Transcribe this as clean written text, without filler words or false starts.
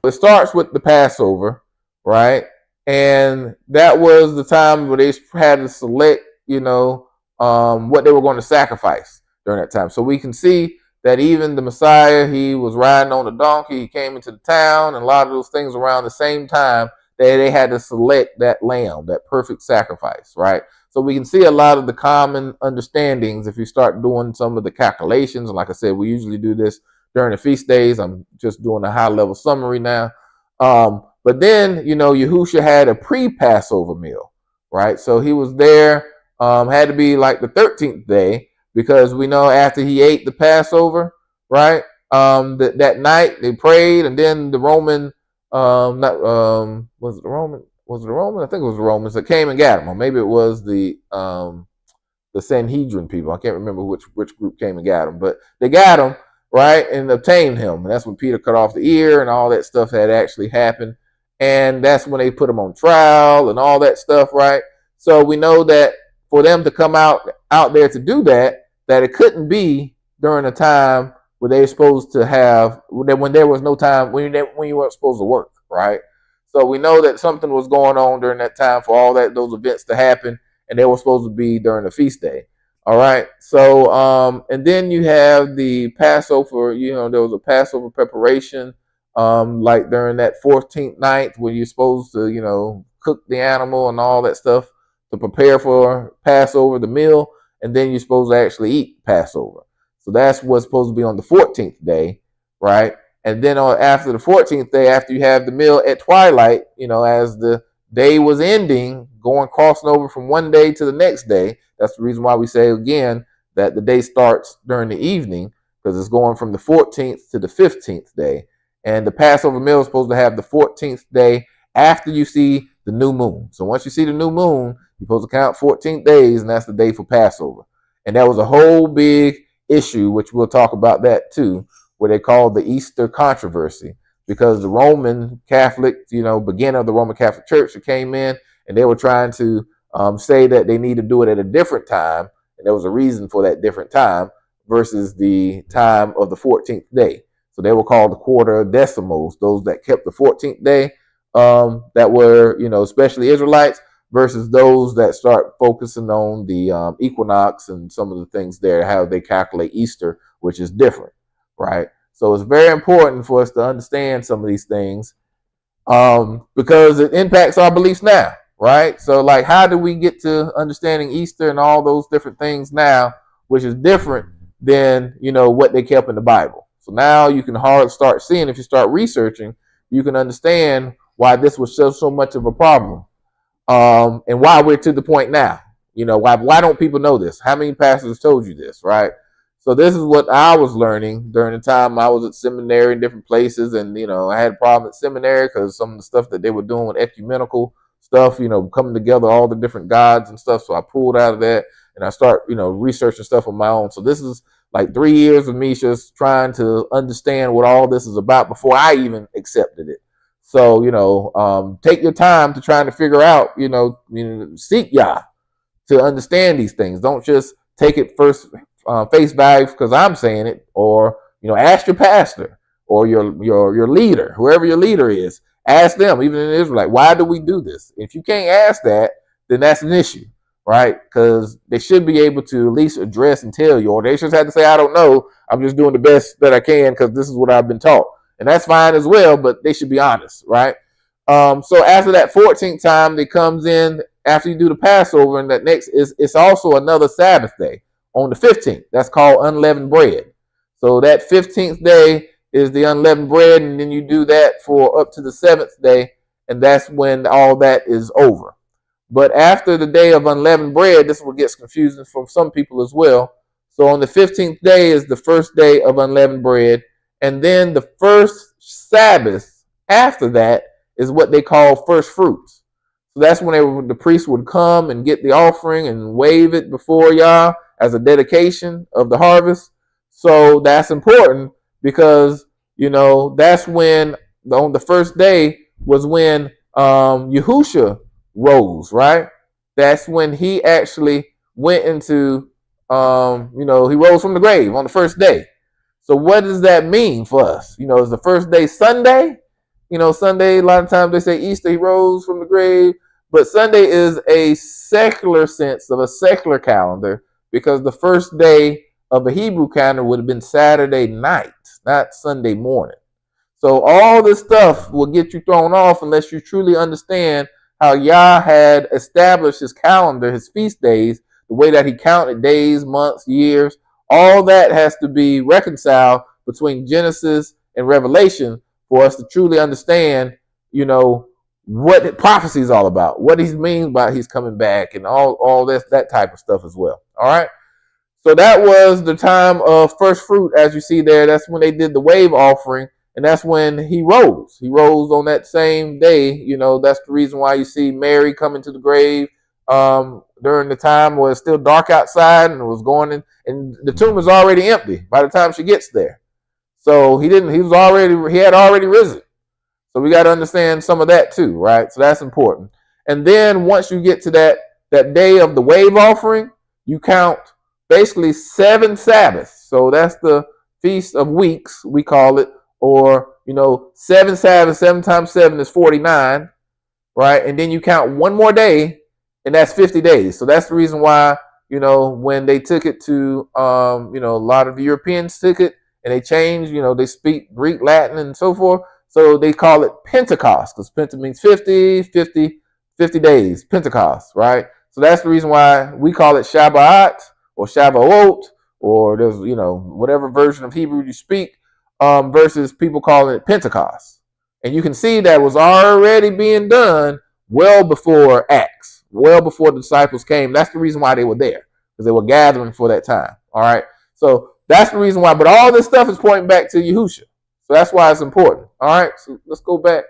It starts with the Passover, right? And that was the time where they had to select, what they were going to sacrifice during that time. So we can see that even the Messiah, he was riding on a donkey, he came into the town, and a lot of those things around the same time that they had to select that lamb, that perfect sacrifice, right? So we can see a lot of the common understandings if you start doing some of the calculations. And like I said, we usually do this during the feast days. I'm just doing a high level summary now. But then, Yahusha had a pre-Passover meal, right? So he was there, had to be like the 13th day, because we know after he ate the Passover, right? That night they prayed, and then the Roman, was it the Roman? Was it the Roman? I think it was the Romans that came and got him, or maybe it was the Sanhedrin people. I can't remember which group came and got him, but they got him, right, and obtained him. And that's when Peter cut off the ear, and all that stuff had actually happened. And that's when they put him on trial and all that stuff, right? So we know that for them to come out there to do that it couldn't be during a time where they were supposed to have, when there was no time, when you weren't supposed to work, right? So we know that something was going on during that time for all those events to happen, and they were supposed to be during the feast day. All right. So, and then you have the Passover, there was a Passover preparation, like during that 14th night where you're supposed to, cook the animal and all that stuff to prepare for Passover, the meal, and then you're supposed to actually eat Passover. So that's what's supposed to be on the 14th day, right? And then after the 14th day, after you have the meal at twilight, as the day was ending, crossing over from one day to the next day. That's the reason why we say again that the day starts during the evening, because it's going from the 14th to the 15th day. And the Passover meal is supposed to have the 14th day after you see the new moon. So once you see the new moon, you're supposed to count 14 days, and that's the day for Passover. And that was a whole big issue, which we'll talk about that too, where they called the Easter controversy, because the Roman Catholic, beginner of the Roman Catholic Church that came in, and they were trying to say that they need to do it at a different time, and there was a reason for that different time versus the time of the 14th day. So they were called the quartodecimals, those that kept the 14th day, that were, especially Israelites, versus those that start focusing on the equinox and some of the things there, how they calculate Easter, which is different, right? So it's very important for us to understand some of these things, because it impacts our beliefs now, right? So like, how do we get to understanding Easter and all those different things now, which is different than, what they kept in the Bible? So now you can hard start seeing, if you start researching, you can understand why this was so much of a problem, and why we're to the point now. Why don't people know this? How many pastors told you this, right? So this is what I was learning during the time I was at seminary in different places. And, I had a problem at seminary because some of the stuff that they were doing with ecumenical stuff, coming together, all the different gods and stuff. So I pulled out of that and I start, researching stuff on my own. So this is like 3 years of me just trying to understand what all this is about before I even accepted it. So, take your time to try to figure out, seek Yah to understand these things. Don't just take it face value because I'm saying it, or ask your pastor or your leader, whoever your leader is. Ask them, even in Israel, why do we do this? If you can't ask that, then that's an issue, right? Because they should be able to at least address and tell you, or they just have to say, I don't know, I'm just doing the best that I can because this is what I've been taught. And that's fine as well, but they should be honest, right? So after that 14th time, they comes in after you do the Passover, and that next it's also another Sabbath day on the 15th. That's called unleavened bread. So that 15th day is the unleavened bread, and then you do that for up to the 7th day, and that's when all that is over. But after the day of unleavened bread, this is what gets confusing for some people as well. So on the 15th day is the first day of unleavened bread, and then the first Sabbath after that is what they call first fruits. So that's when the priest would come and get the offering and wave it before Yah as a dedication of the harvest. So that's important because, that's when on the first day was when Yahusha rose, right? That's when he actually went into, he rose from the grave on the first day. So what does that mean for us? Is the first day Sunday? Sunday, a lot of times they say Easter, he rose from the grave. But Sunday is a secular sense of a secular calendar because the first day of a Hebrew calendar would have been Saturday night, not Sunday morning. So all this stuff will get you thrown off unless you truly understand how Yah had established his calendar, his feast days, the way that he counted days, months, years. All that has to be reconciled between Genesis and Revelation for us to truly understand, what prophecy is all about, what he means by he's coming back, and all that type of stuff as well. All right. So that was the time of first fruit, as you see there. That's when they did the wave offering, and that's when he rose. He rose on that same day. That's the reason why you see Mary coming to the grave during the time where it's still dark outside and it was going in, and the tomb is already empty by the time she gets there. So he had already risen. So we got to understand some of that too, right? So that's important. And then once you get to that day of the wave offering, you count basically 7 Sabbaths. So that's the Feast of Weeks, we call it, or 7 Sabbaths. 7 times 7 is 49, right? And then you count one more day, and that's 50 days. So that's the reason why when they took it to a lot of the Europeans took it and they changed. They speak Greek, Latin, and so forth. So they call it Pentecost because Penta means 50, 50, 50 days, Pentecost, right? So that's the reason why we call it Shabbat or Shavuot, or there's, whatever version of Hebrew you speak, versus people calling it Pentecost. And you can see that was already being done well before Acts, well before the disciples came. That's the reason why they were there, because they were gathering for that time. All right. So that's the reason why. But all this stuff is pointing back to Yahushua. So that's why it's important. All right. So let's go back